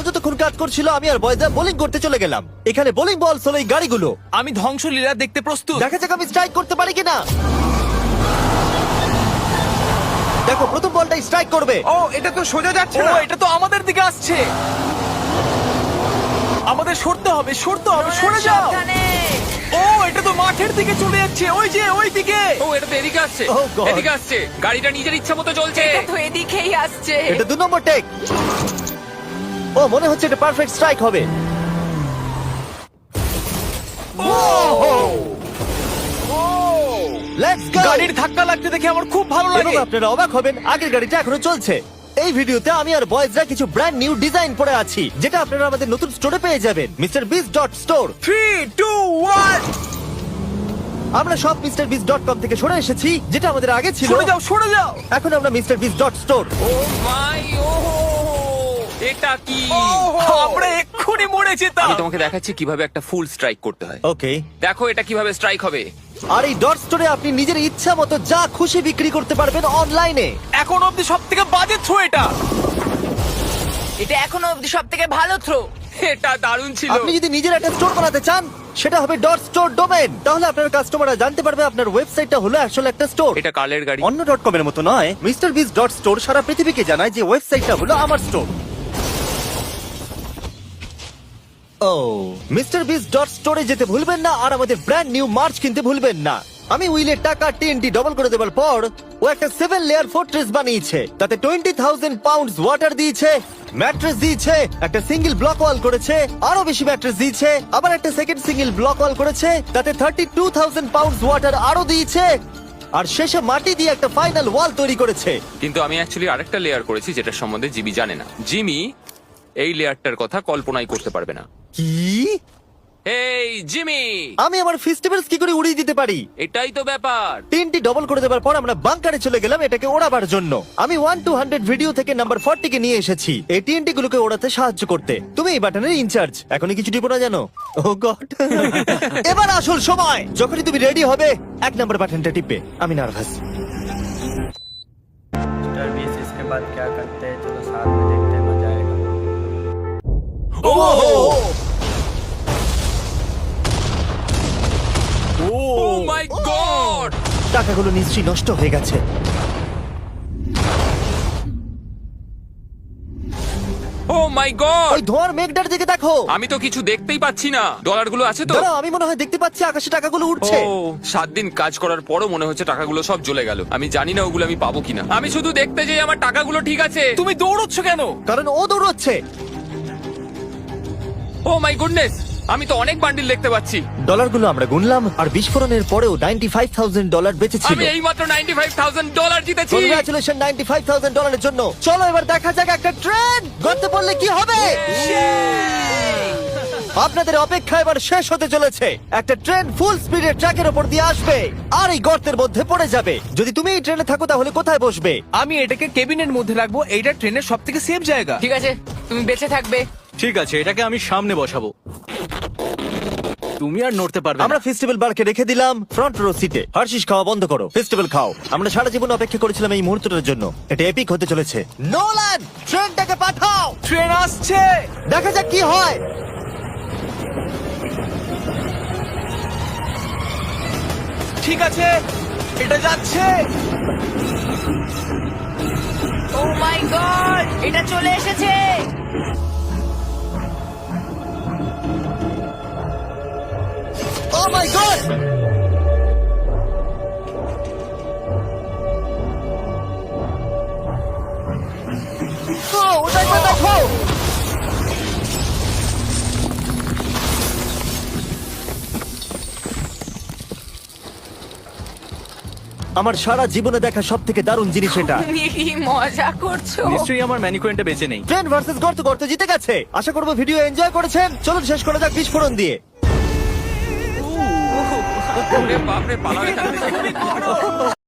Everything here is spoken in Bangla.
যতক্ষণ কাজ করছিল আমি আর বয়েজা বোলিং করতে চলে গেলাম। এখানে বোলিং বল হলো এই গাড়িগুলো। আমি ধ্বংসলীলা দেখতে প্রস্তুত। দেখা যাক আমি স্ট্রাইক করতে পারি কিনা। দেখো প্রথম বলটাই স্ট্রাইক করবে। ও এটা তো সোজা যাচ্ছে ও না। এটা তো আমাদের দিকে আসছে। আমাদের সরতে হবে, সরতে হবে, সরে যাও। সাবধানে। ও এটা তো মাঠের দিকে চলে যাচ্ছে, ওই যে ওই দিকে। ও এটা তো এদিকে আসছে, Oh God! এদিকে আসছে। গাড়িটা নিজের ইচ্ছা মতো চলছে। এটা তো এদিকেই আসছে। এটা 2 নম্বর টেক। ও মনে হচ্ছে এটা পারফেক্ট স্ট্রাইক হবে। Let's go. গাড়ির ধাক্কা লাগতে দেখে আমার খুব ভালো এবং লাগে। আপনারা অবাক হবেন, আগের গাড়িটা এখনো চলছে। এই ভিডিওতে আমি আর বয়েজরা কিছু ব্র্যান্ড নিউ ডিজাইন পরে আছি, যেটা আপনারা আমাদের নতুন স্টোরে পেয়ে যাবেন, MrBeast.store। 3 2 1 আমরা সব MrBeast.com থেকে সরে এসেছি, যেটা আমাদের আগে ছিল। সরে যাও, সরে যাও। এখন আমরা MrBeast.store। ও মাই ও এটা কি? আমরা এক্ষুনি মরে যেতাম। আমি তোমাকে দেখাচ্ছি কিভাবে একটা ফুল স্ট্রাইক করতে হয়। ওকে। দেখো এটা কিভাবে স্ট্রাইক হবে। আর এই ডট স্টোরে আপনি নিজের ইচ্ছা মতো যা খুশি বিক্রি করতে পারবেন অনলাইনে। এখন অব্দি সব থেকে বাজে থ্রো এটা। এটা এখনো অবধি সব থেকে ভালো থ্রো। এটা দারুণ ছিল। আপনি যদি নিজের একটা স্টোর বানাতে চান, সেটা হবে ডট স্টোর ডোমেন। তাহলে আপনার কাস্টমাররা জানতে পারবে আপনার ওয়েবসাইটটা হলো আসলে একটা স্টোর। এটা কালের গাড়ি। অন্য .com এর মতো নয়। MrBeast.store সারা পৃথিবীকে জানায় যে ওয়েবসাইটটা হলো আমার স্টোর। ও MrBeast.store এ যেতে ভুলবেন না, আর আমাদের ব্র্যান্ড নিউ মার্চ কিনতে ভুলবেন না। আমি উইলের টাকা TNT ডবল করে দেবার পর ও একটা 7 লেয়ার ফোর্ট্রেস বানিয়েছে। তাতে 20,000 পাউন্ডস ওয়াটার দিয়েছে, ম্যাট্রেস দিয়েছে, একটা সিঙ্গেল ব্লক ওয়াল করেছে, আরো বেশি ম্যাট্রেস দিয়েছে, আবার একটা সেকেন্ড সিঙ্গেল ব্লক ওয়াল করেছে, তাতে 32,000 পাউন্ডস ওয়াটার আরো দিয়েছে, আর শেষে মাটি দিয়ে একটা ফাইনাল ওয়াল তৈরি করেছে। কিন্তু আমি অ্যাকচুয়ালি আরেকটা লেয়ার করেছি যেটা সম্বন্ধে জিমি জানে না। জিমি এই লেয়ারটার কথা কল্পনাই করতে পারবে না। কি? এই জিমি, আমি আমার ফেস্টিভ্যালস কি করে উড়িয়ে দিতে পারি? এটাই তো ব্যাপার। তিনটি ডবল করে দেওয়ার পর আমরা বাংকারে চলে গেলাম এটাকে ওড়াবার জন্য। আমি 1 to 100 ভিডিও থেকে নাম্বার 40 কে নিয়ে এসেছি এই TNT গুলোকে ওড়াতে সাহায্য করতে। তুমি এই বাটনের ইনচার্জ। এখনই কিছু টিপো না জানো? ও গড। এবার আসল সময়। যখনই তুমি রেডি হবে 1 নাম্বার বাটনটা টিপবে। আমি নার্ভাস। मिस्टर बीस इसके बाद क्या करते हैं चलो साथ में देखते हैं मजा आएगा। ও ও মাই গড! টাকাগুলো নিশ্চয়ই নষ্ট হয়ে গেছে। ও মাই গড! ওই ধোঁয়ার মেঘটার দিকে দেখো। আমি তো কিছু দেখতেই পাচ্ছি না। ডলারগুলো আছে তো? দাঁড়াও, আমি মনে হয় দেখতে পাচ্ছি আকাশে টাকাগুলো উঠছে। ও 7 দিন কাজ করার পরও মনে হচ্ছে টাকাগুলো সব জ্বলে গেল। আমি জানি না ওগুলো আমি পাবো কিনা। আমি শুধু দেখতে যাই আমার টাকাগুলো ঠিক আছে। তুমি দৌড়চ্ছ কেন? কারণ ও দৌড়চ্ছে। ও মাই গুডনেস, আমি তো অনেক বান্ডিল দেখতে পাচ্ছি। ডলারগুলো আমরা গুনলাম, আর বিস্ফোরণের পরেও $95,000 বেঁচে ছিল। আমি এইমাত্র $95,000 জিতেছি। কংগ্রাচুলেশন $95,000 জন্য। চলো এবার দেখা যাক একটা ট্রেন গর্তে পড়লে কি হবে। আপনাদের অপেক্ষা এবার শেষ হতে চলেছে। একটা ট্রেন ফুল স্পিডে ট্র্যাকের উপর দিয়ে আসবে আর এই গর্তের মধ্যে পড়ে যাবে। যদি তুমি এই ট্রেনে থাকো তাহলে কোথায় বসবে? আমি এটাকে কেবিনের মধ্যে রাখবো। এইটা ট্রেনের সব থেকে সেফ জায়গা। ঠিক আছে, তুমি বেঁচে থাকবে। ঠিক আছে এটাকে আমি সামনে বসাবো, তুমি আর নড়তে পারবে আমরা না। ফেস্টিভ্যাল বারকে রেখে দিলাম ফ্রন্ট রো সিটে। হার্শিস খাওয়া বন্ধ করো, ফেস্টিভ্যাল খাও। আমরা সারা জীবন অপেক্ষা করেছিলাম এই মুহূর্তটার জন্য। এটা এপিক হতে চলেছে। নোলান, ট্রেনটাকে পাঠাও। ট্রেন আসছে। দেখা যাক কি হয়। ঠিক আছে, এটা যাচ্ছে। ও মাই গড, এটা চলে এসেছে। ও মাই গড! ওটা একবার দেখো। আমার সারা জীবনে দেখা সব থেকে দারুণ জিনিস এটা। তুমি কি মজা করছো? নিশ্চয়ই আমার ম্যানিকুয়েন্টটা বেঁচে নেই। ট্রেন ভার্সেস গর্ত, গর্ত জিতে গেছে। আশা করবো ভিডিও এনজয় করেছেন। চলুন শেষ করা যাক বিস্ফোরণ দিয়ে। ওরে বাপরে, পালাও এখান থেকে।